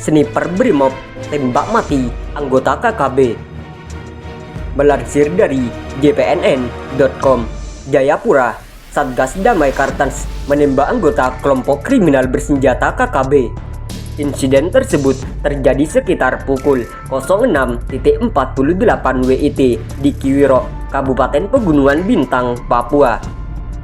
Sniper Brimob tembak mati anggota KKB. Melansir dari jpnn.com, Jayapura, Satgas Damai Kartens menembak anggota kelompok kriminal bersenjata KKB. Insiden tersebut terjadi sekitar pukul 06.48 WIT di Kiwirok, Kabupaten Pegunungan Bintang, Papua.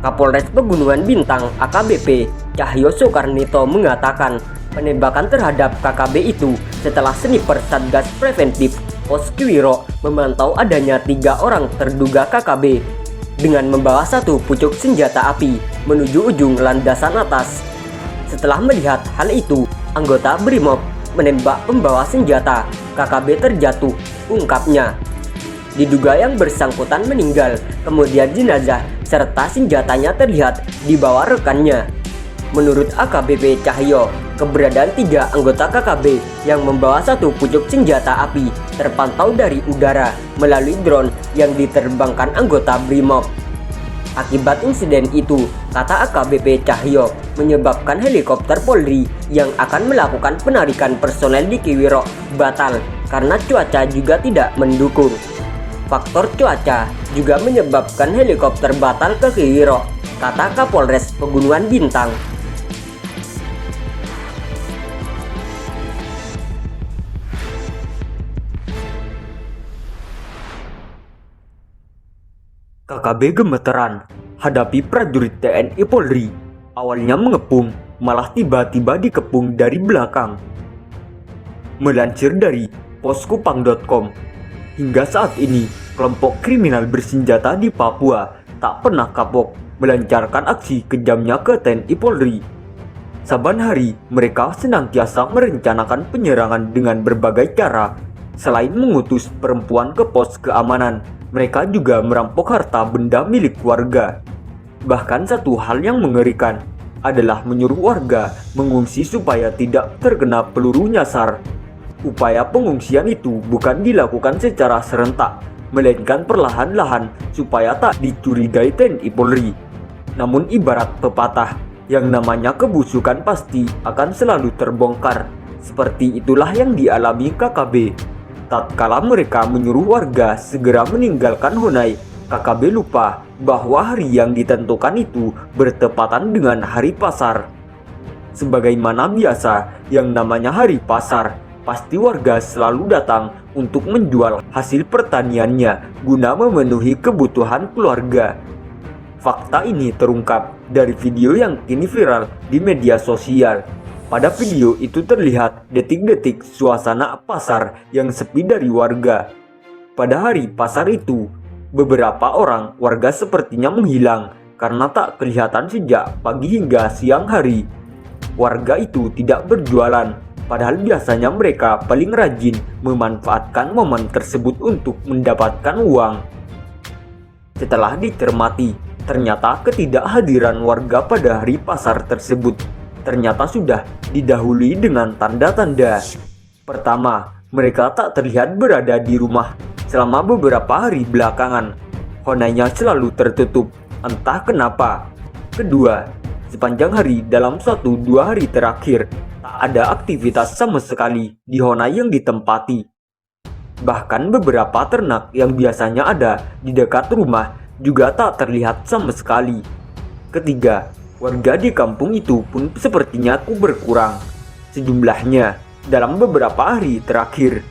Kapolres Pegunungan Bintang AKBP Cahyo Soekarnito mengatakan penembakan terhadap KKB itu setelah sniper Satgas Preventif Pos Kiwirok memantau adanya 3 orang terduga KKB dengan membawa satu pucuk senjata api menuju ujung landasan atas. Setelah melihat hal itu, anggota Brimob menembak pembawa senjata. KKB terjatuh, ungkapnya. Diduga yang bersangkutan meninggal, kemudian jenazah serta senjatanya terlihat dibawa rekannya. Menurut AKBP Cahyo, keberadaan 3 anggota KKB yang membawa satu pucuk senjata api terpantau dari udara melalui drone yang diterbangkan anggota Brimob. Akibat insiden itu, kata AKBP Cahyo, menyebabkan helikopter Polri yang akan melakukan penarikan personel di Kiwirok batal karena cuaca juga tidak mendukung. Faktor cuaca juga menyebabkan helikopter batal ke Kiwirok, kata Kapolres Pegunungan Bintang. KKB gemeteran hadapi prajurit TNI Polri, awalnya mengepung malah tiba-tiba dikepung dari belakang. Melansir dari poskupang.com, hingga saat ini kelompok kriminal bersenjata di Papua tak pernah kapok melancarkan aksi kejamnya ke TNI Polri. Saban hari mereka senantiasa merencanakan penyerangan dengan berbagai cara. Selain mengutus perempuan ke pos keamanan, mereka juga merampok harta benda milik warga. Bahkan satu hal yang mengerikan adalah menyuruh warga mengungsi supaya tidak terkena peluru nyasar. Upaya pengungsian itu bukan dilakukan secara serentak, melainkan perlahan-lahan supaya tak dicurigai TNI Polri. Namun ibarat pepatah, yang namanya kebusukan pasti akan selalu terbongkar. Seperti itulah yang dialami KKB. Tatkala mereka menyuruh warga segera meninggalkan Honai, KKB lupa bahwa hari yang ditentukan itu bertepatan dengan hari pasar. Sebagaimana biasa, yang namanya hari pasar, pasti warga selalu datang untuk menjual hasil pertaniannya guna memenuhi kebutuhan keluarga. Fakta ini terungkap dari video yang kini viral di media sosial. Pada video itu terlihat detik-detik suasana pasar yang sepi dari warga. Pada hari pasar itu, beberapa orang warga sepertinya menghilang karena tak kelihatan sejak pagi hingga siang hari. Warga itu tidak berjualan, padahal biasanya mereka paling rajin memanfaatkan momen tersebut untuk mendapatkan uang. Setelah dicermati, ternyata ketidakhadiran warga pada hari pasar tersebut ternyata sudah didahului dengan tanda-tanda. Pertama, mereka tak terlihat berada di rumah selama beberapa hari belakangan. Honainya selalu tertutup, entah kenapa. Kedua, sepanjang hari dalam 1-2 hari terakhir, tak ada aktivitas sama sekali di Honai yang ditempati. Bahkan beberapa ternak yang biasanya ada di dekat rumah juga tak terlihat sama sekali. Ketiga, warga di kampung itu pun sepertinya berkurang sejumlahnya dalam beberapa hari terakhir.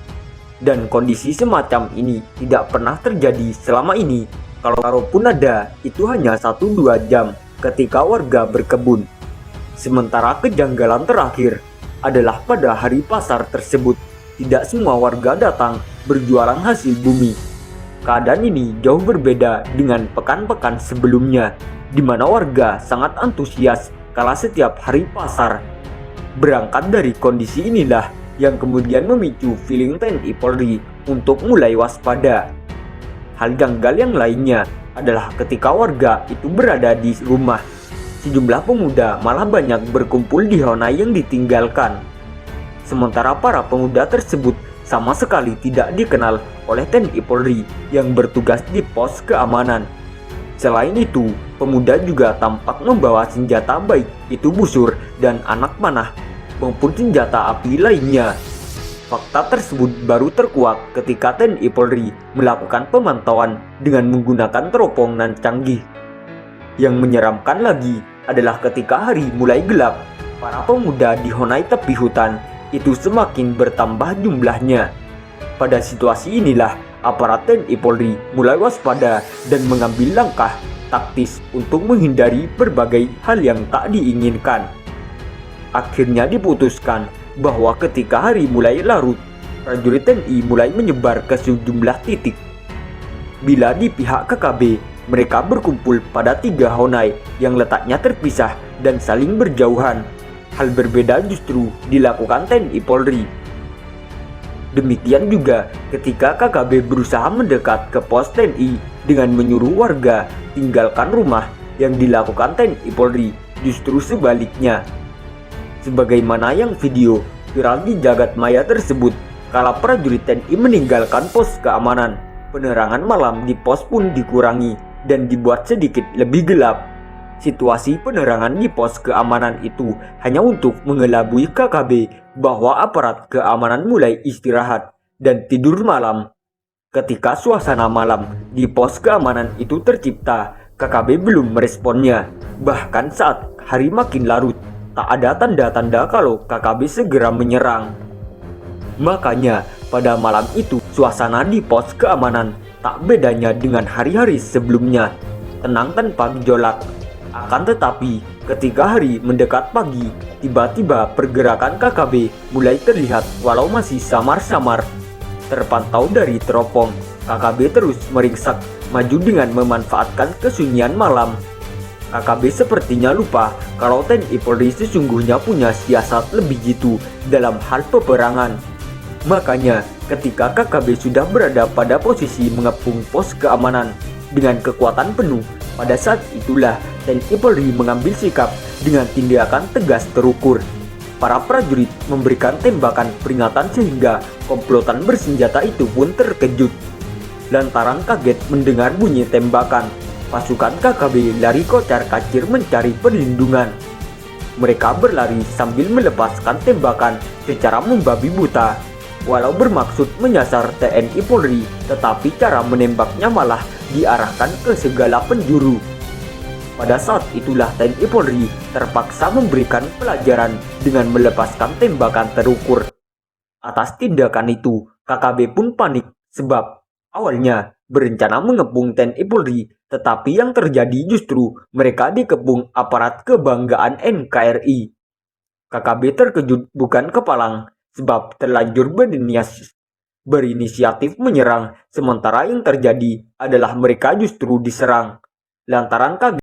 Dan kondisi semacam ini tidak pernah terjadi selama ini. Kalaupun ada, itu hanya 1-2 jam ketika warga berkebun. Sementara kejanggalan terakhir adalah pada hari pasar tersebut, tidak semua warga datang berjualan hasil bumi. Keadaan ini jauh berbeda dengan pekan-pekan sebelumnya, di mana warga sangat antusias kala setiap hari pasar. Berangkat dari kondisi inilah yang kemudian memicu feeling TNI Polri untuk mulai waspada. Hal janggal yang lainnya adalah ketika warga itu berada di rumah, sejumlah pemuda malah banyak berkumpul di Honai yang ditinggalkan. Sementara para pemuda tersebut sama sekali tidak dikenal oleh TNI Polri yang bertugas di pos keamanan. Selain itu, pemuda juga tampak membawa senjata baik itu busur dan anak panah. maupun senjata api lainnya. Fakta tersebut baru terkuak ketika TNI Polri melakukan pemantauan dengan menggunakan teropong nan canggih. Yang menyeramkan lagi adalah ketika hari mulai gelap, para pemuda di Honai tepi hutan itu semakin bertambah jumlahnya. Pada situasi inilah aparat TNI Polri mulai waspada dan mengambil langkah taktis untuk menghindari berbagai hal yang tak diinginkan. Akhirnya diputuskan bahwa ketika hari mulai larut, prajurit TNI mulai menyebar ke sejumlah titik. Bila di pihak KKB, mereka berkumpul pada 3 Honai yang letaknya terpisah dan saling berjauhan. Hal berbeda justru dilakukan TNI Polri. Demikian juga ketika KKB berusaha mendekat ke pos TNI dengan menyuruh warga tinggalkan rumah, yang dilakukan TNI Polri justru sebaliknya. Sebagaimana yang video viral di jagat maya tersebut, kala prajurit TNI meninggalkan pos keamanan, penerangan malam di pos pun dikurangi dan dibuat sedikit lebih gelap. Situasi penerangan di pos keamanan itu hanya untuk mengelabui KKB bahwa aparat keamanan mulai istirahat dan tidur malam. Ketika suasana malam di pos keamanan itu tercipta, KKB belum meresponnya. Bahkan saat hari makin larut, tak ada tanda-tanda kalau KKB segera menyerang. Makanya pada malam itu suasana di pos keamanan tak bedanya dengan hari-hari sebelumnya, tenang tanpa gejolak. Akan tetapi ketika hari mendekat pagi, tiba-tiba pergerakan KKB mulai terlihat walau masih samar-samar. Terpantau dari teropong, KKB terus meringsek maju dengan memanfaatkan kesunyian malam. KKB sepertinya lupa kalau TNI Polri sesungguhnya punya siasat lebih jitu dalam hal peperangan. Makanya ketika KKB sudah berada pada posisi mengepung pos keamanan dengan kekuatan penuh, pada saat itulah TNI Polri mengambil sikap dengan tindakan tegas terukur. Para prajurit memberikan tembakan peringatan sehingga komplotan bersenjata itu pun terkejut. Lantaran kaget mendengar bunyi tembakan, pasukan KKB lari kocar-kacir mencari perlindungan. Mereka berlari sambil melepaskan tembakan secara membabi buta. Walau bermaksud menyasar TNI Polri, tetapi cara menembaknya malah diarahkan ke segala penjuru. Pada saat itulah TNI Polri terpaksa memberikan pelajaran dengan melepaskan tembakan terukur. Atas tindakan itu, KKB pun panik sebab awalnya berencana mengepung TNI Polri, tetapi yang terjadi justru mereka dikepung aparat kebanggaan NKRI. KKB terkejut bukan kepalang sebab terlanjur berinisiatif menyerang, sementara yang terjadi adalah mereka justru diserang. Lantaran kaget